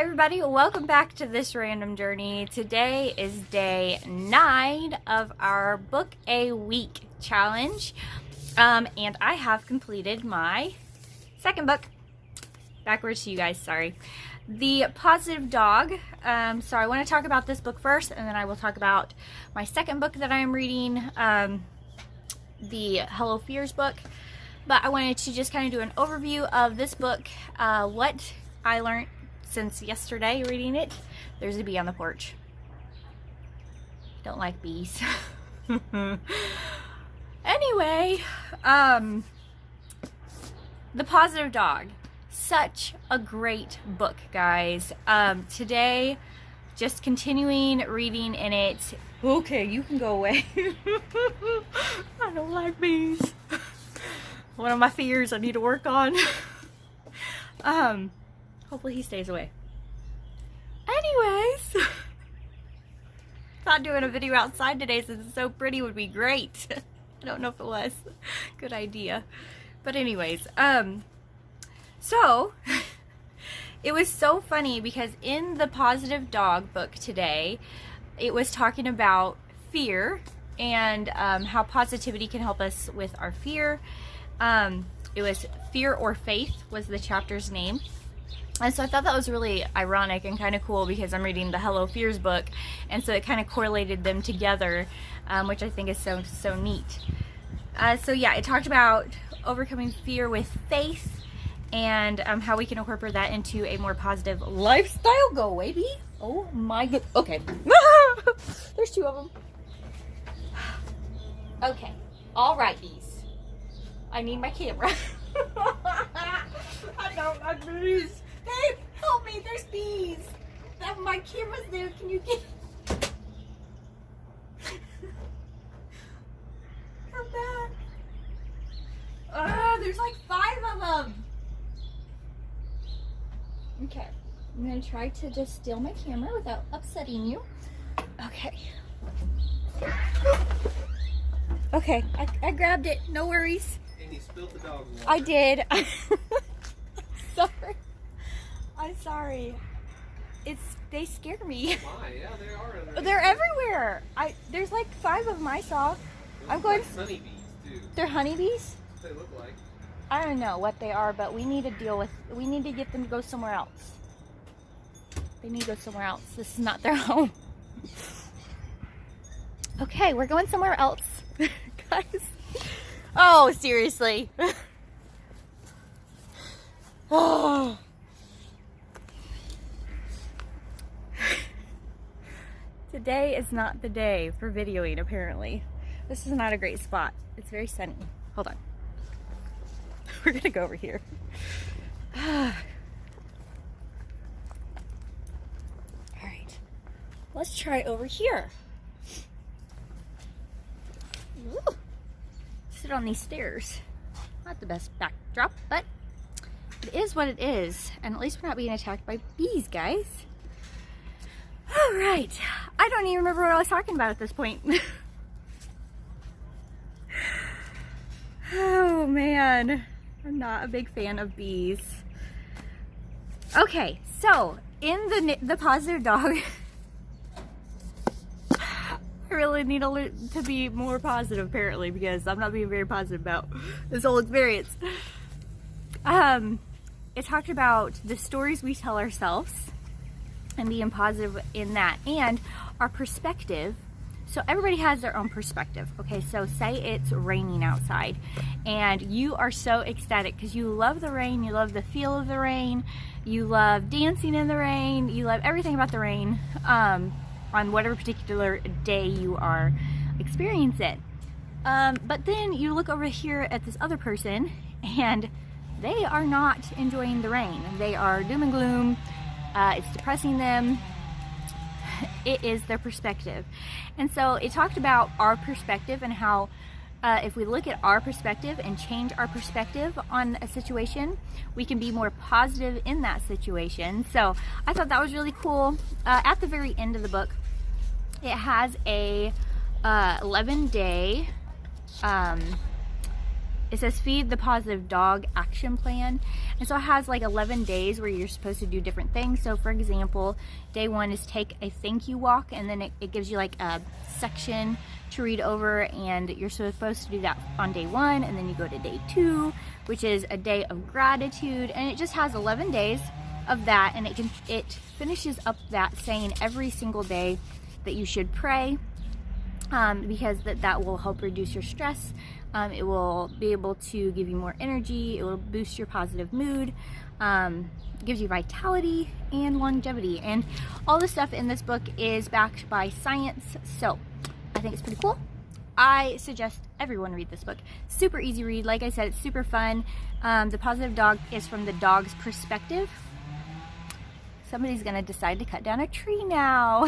everybody, welcome back to This Random Journey. Today is day 9 of our Book a Week challenge, and I have completed my second book. Backwards to you guys, sorry. The Positive Dog. So I want to talk about this book first, and then I will talk about my second book that I am reading, the Hello Fears book. But I wanted to just kind of do an overview of this book, what I learned since yesterday reading it. There's a bee on the porch. Don't like bees. Anyway, The Positive Dog. Such a great book, guys. Today, just continuing reading in it. Okay, you can go away. I don't like bees. One of my fears I need to work on. Hopefully he stays away. Anyways, thought doing a video outside today since it's so pretty would be great. I don't know if it was. Good idea. But anyways, so it was so funny because in the Positive Dog book today, it was talking about fear and how positivity can help us with our fear. It was Fear or Faith was the chapter's name. And so I thought that was really ironic and kind of cool because I'm reading the Hello Fears book, and so it kind of correlated them together, which I think is so neat. So yeah, it talked about overcoming fear with faith and how we can incorporate that into a more positive lifestyle. Go away, bee. Oh my god. Okay. There's 2 of them. Okay. All right, bees. I need my camera. I don't like bees. Babe, help me. There's bees. My camera's there. Can you get... Come back. There's like 5 of them. Okay. I'm going to try to just steal my camera without upsetting you. Okay. Okay. I grabbed it. No worries. You spilled the dog water. I did. Sorry. I'm sorry. They scare me. Why? Yeah, they are. They're everywhere. There's like 5 of them I saw. I'm going. Like honeybees too. They're honeybees? What they look like. I don't know what they are, but we need to we need to get them to go somewhere else. They need to go somewhere else. This is not their home. Okay, we're going somewhere else. Guys. Oh, seriously. Oh. Today is not the day for videoing, apparently. This is not a great spot. It's very sunny. Hold on. We're gonna go over here. All right. Let's try over here. Ooh. Sit on these stairs. Not the best backdrop, but it is what it is. And at least we're not being attacked by bees, guys. All right. I don't even remember what I was talking about at this point. Oh man, I'm not a big fan of bees. Okay, so in the Positive Dog, I really need to be more positive apparently because I'm not being very positive about this whole experience. It talked about the stories we tell ourselves and being positive in that, and our perspective. So everybody has their own perspective. Okay, so say it's raining outside and you are so ecstatic because you love the rain, you love the feel of the rain, you love dancing in the rain, you love everything about the rain, on whatever particular day you are experiencing it. But then you look over here at this other person and they are not enjoying the rain. They are doom and gloom. It's depressing them. It is their perspective. And so it talked about our perspective and how if we look at our perspective and change our perspective on a situation, we can be more positive in that situation. So I thought that was really cool. At the very end of the book, it has a 11-day it says feed the positive dog action plan. And so it has like 11 days where you're supposed to do different things. So for example, day 1 is take a thank you walk, and then it gives you like a section to read over, and you're supposed to do that on day 1, and then you go to day 2, which is a day of gratitude, and it just has 11 days of that, and it finishes up that saying every single day that you should pray, because that will help reduce your stress. It will be able to give you more energy. It will boost your positive mood, gives you vitality and longevity, and all the stuff in this book is backed by science, so I think it's pretty cool. I suggest everyone read this book. Super easy read. Like I said, it's super fun. The positive dog is from the dog's perspective. Somebody's gonna decide to cut down a tree now.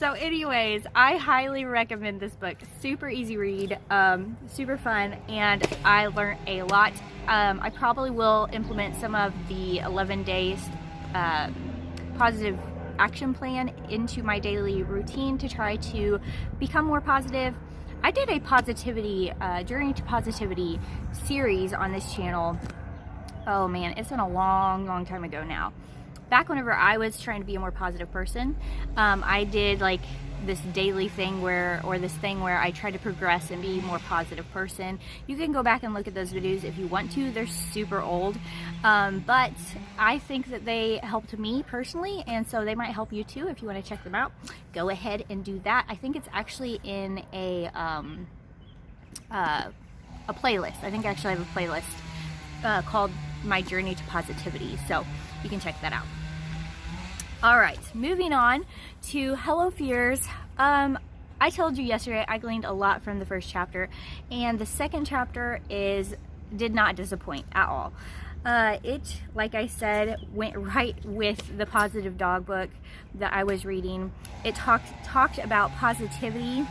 So anyways, I highly recommend this book. Super easy read, super fun, and I learned a lot. I probably will implement some of the 11 days positive action plan into my daily routine to try to become more positive. I did a positivity, Journey to Positivity series on this channel. Oh man, it's been a long time ago now. Back whenever I was trying to be a more positive person, I did like this daily thing where I try to progress and be a more positive person. You can go back and look at those videos if you want to. They're super old, but I think that they helped me personally, and so they might help you too. If you want to check them out, go ahead and do that. I think it's actually in a playlist. I think I actually have a playlist called My Journey to Positivity, so you can check that out. All right, moving on to Hello Fears. I told you yesterday I gleaned a lot from the first chapter, and the second chapter did not disappoint at all. It, like I said, went right with the Positive Dog book that I was reading. It talked about positivity,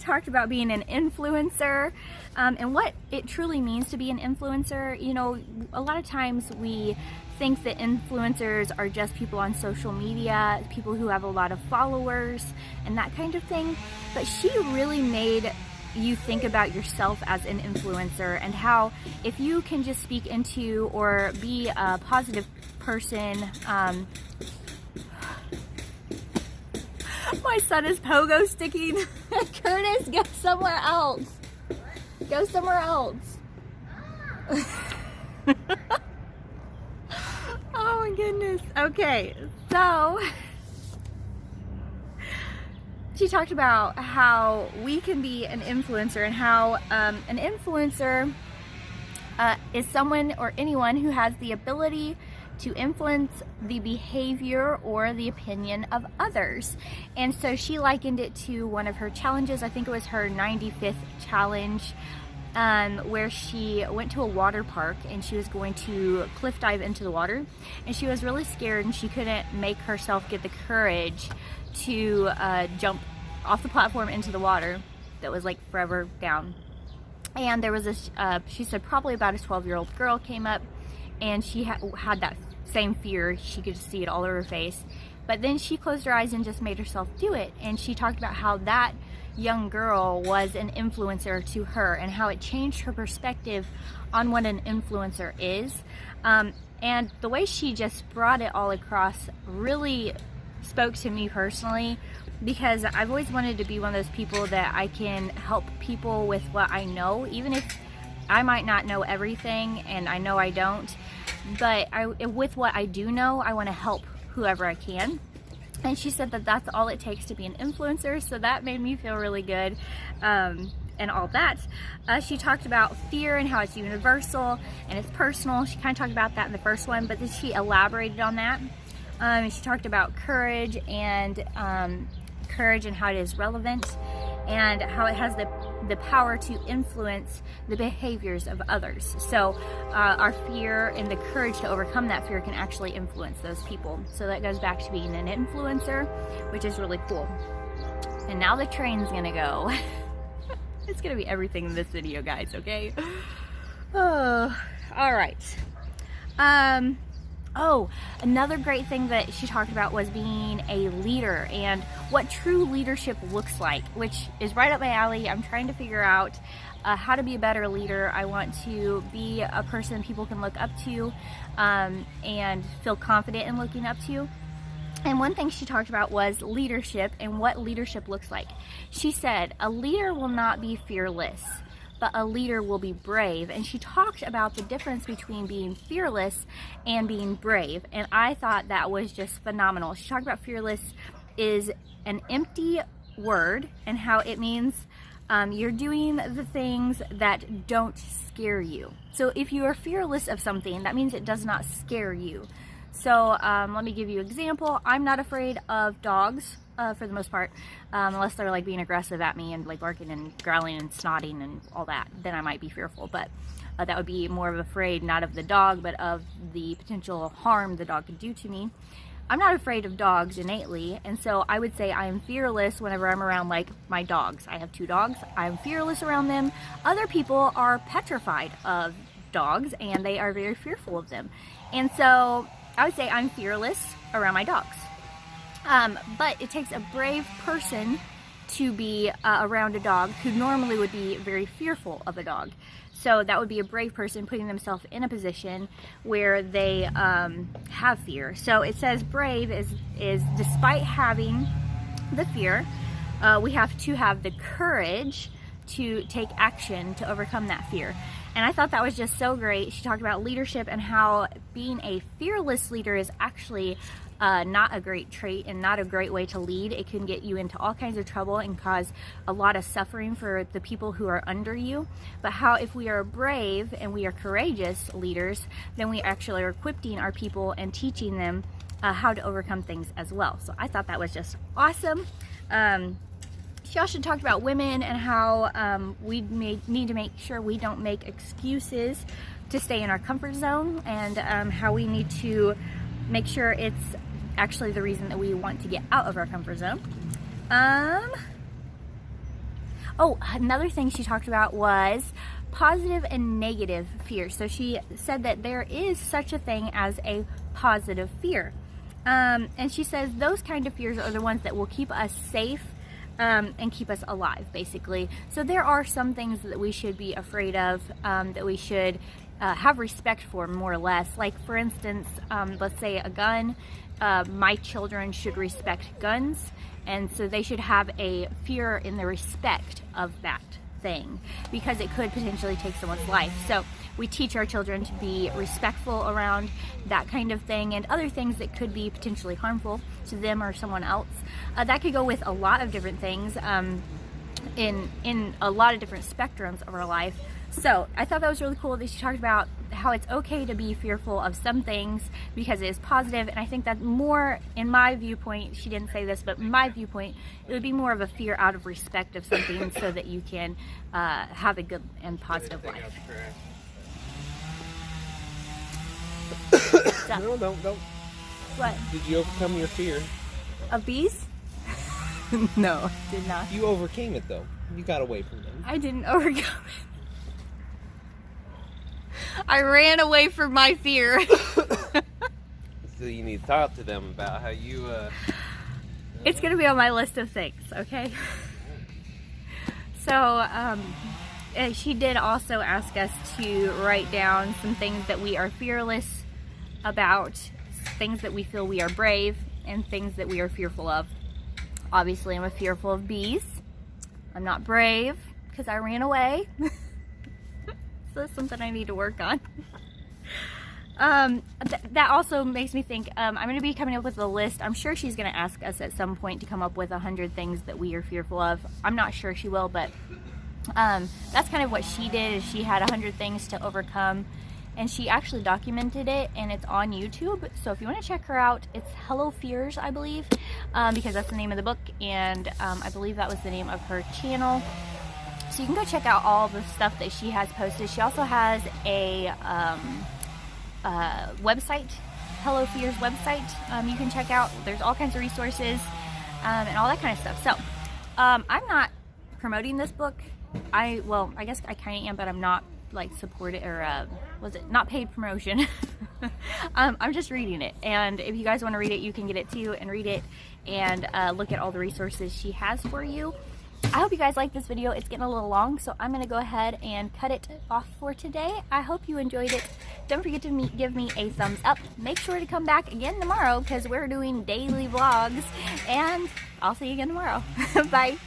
talked about being an influencer, and what it truly means to be an influencer. You know, a lot of times we think that influencers are just people on social media, people who have a lot of followers and that kind of thing, but she really made you think about yourself as an influencer, and how if you can just speak into or be a positive person. My son is pogo sticking. Curtis, go somewhere else. Go somewhere else. Oh my goodness. Okay, so she talked about how we can be an influencer, and how an influencer is someone or anyone who has the ability to influence the behavior or the opinion of others. And so she likened it to one of her challenges. I think it was her 95th challenge, where she went to a water park and she was going to cliff dive into the water, and she was really scared and she couldn't make herself get the courage to jump off the platform into the water that was like forever down. And there was this, she said probably about a 12-year-old girl came up, and she had that same fear. She could see it all over her face, but then she closed her eyes and just made herself do it. And she talked about how that young girl was an influencer to her, and how it changed her perspective on what an influencer is. And the way she just brought it all across really spoke to me personally, because I've always wanted to be one of those people that I can help people with what I know, even if I might not know everything, and I know I don't, but with what I do know, I want to help whoever I can. And she said that that's all it takes to be an influencer, so that made me feel really good, and all that. She talked about fear and how it's universal and it's personal. She kind of talked about that in the first one, but then she elaborated on that. She talked about courage and how it is relevant, and how it has the power to influence the behaviors of others. So our fear and the courage to overcome that fear can actually influence those people. So that goes back to being an influencer, which is really cool. And now the train's gonna go. It's gonna be everything in this video, guys, okay? Oh, all right. Oh, another great thing that she talked about was being a leader and what true leadership looks like, which is right up my alley. I'm trying to figure out how to be a better leader. I want to be a person people can look up to and feel confident in looking up to. And one thing she talked about was leadership and what leadership looks like. She said, a leader will not be fearless, but a leader will be brave. And she talked about the difference between being fearless and being brave. And I thought that was just phenomenal. She talked about fearless is an empty word and how it means you're doing the things that don't scare you. So if you are fearless of something, that means it does not scare you. So let me give you an example. I'm not afraid of dogs for the most part, unless they're like being aggressive at me and like barking and growling and snotting and all that. Then I might be fearful, but that would be more of afraid, not of the dog, but of the potential harm the dog could do to me. I'm not afraid of dogs innately, and so I would say I am fearless whenever I'm around like my dogs. I have 2 dogs. I'm fearless around them. Other people are petrified of dogs and they are very fearful of them. And so I would say I'm fearless around my dogs. But it takes a brave person to be around a dog who normally would be very fearful of a dog. So that would be a brave person putting themselves in a position where they have fear. So it says brave is despite having the fear, we have to have the courage to take action to overcome that fear. And I thought that was just so great. She talked about leadership and how being a fearless leader is actually not a great trait and not a great way to lead. It can get you into all kinds of trouble and cause a lot of suffering for the people who are under you. But how if we are brave and we are courageous leaders, then we actually are equipping our people and teaching them how to overcome things as well. So I thought that was just awesome. She also talked about women and how we need to make sure we don't make excuses to stay in our comfort zone, and how we need to make sure it's actually the reason that we want to get out of our comfort zone. Oh, another thing she talked about was positive and negative fear. So she said that there is such a thing as a positive fear. And she says those kind of fears are the ones that will keep us safe and keep us alive, basically. So there are some things that we should be afraid of, that we should have respect for, more or less. Like, for instance, let's say a gun. My children should respect guns, and so they should have a fear in the respect of that thing, because it could potentially take someone's life. So we teach our children to be respectful around that kind of thing and other things that could be potentially harmful to them or someone else. That could go with a lot of different things in a lot of different spectrums of our life. So I thought that was really cool that she talked about how it's okay to be fearful of some things because it is positive. And I think that more, in my viewpoint, she didn't say this, but in my viewpoint, it would be more of a fear out of respect of something so that you can have a good and positive life. So, No, don't. what? Did you overcome your fear? Of bees? No, did not. You overcame it, though. You got away from them. I didn't overcome it. I ran away from my fear. So you need to talk to them about how you... It's going to be on my list of things, okay? So, she did also ask us to write down some things that we are fearless about, things that we feel we are brave, and things that we are fearful of. Obviously, I'm fearful of bees. I'm not brave because I ran away. So that's something I need to work on. That also makes me think, I'm going to be coming up with a list. I'm sure she's going to ask us at some point to come up with 100 things that we are fearful of. I'm not sure she will, but that's kind of what she did. Is she had 100 things to overcome, and she actually documented it, and it's on YouTube. So if you want to check her out, it's Hello Fears, I believe, because that's the name of the book, and I believe that was the name of her channel. So you can go check out all the stuff that she has posted. She also has a website, Hello Fears website, you can check out. There's all kinds of resources and all that kind of stuff. So I'm not promoting this book. I guess I kind of am, but I'm not like supporting or was it not paid promotion? I'm just reading it, and if you guys want to read it, you can get it too and read it and look at all the resources she has for you. I hope you guys like this video. It's getting a little long, so I'm going to go ahead and cut it off for today. I hope you enjoyed it. Don't forget to give me a thumbs up. Make sure to come back again tomorrow because we're doing daily vlogs, and I'll see you again tomorrow. Bye.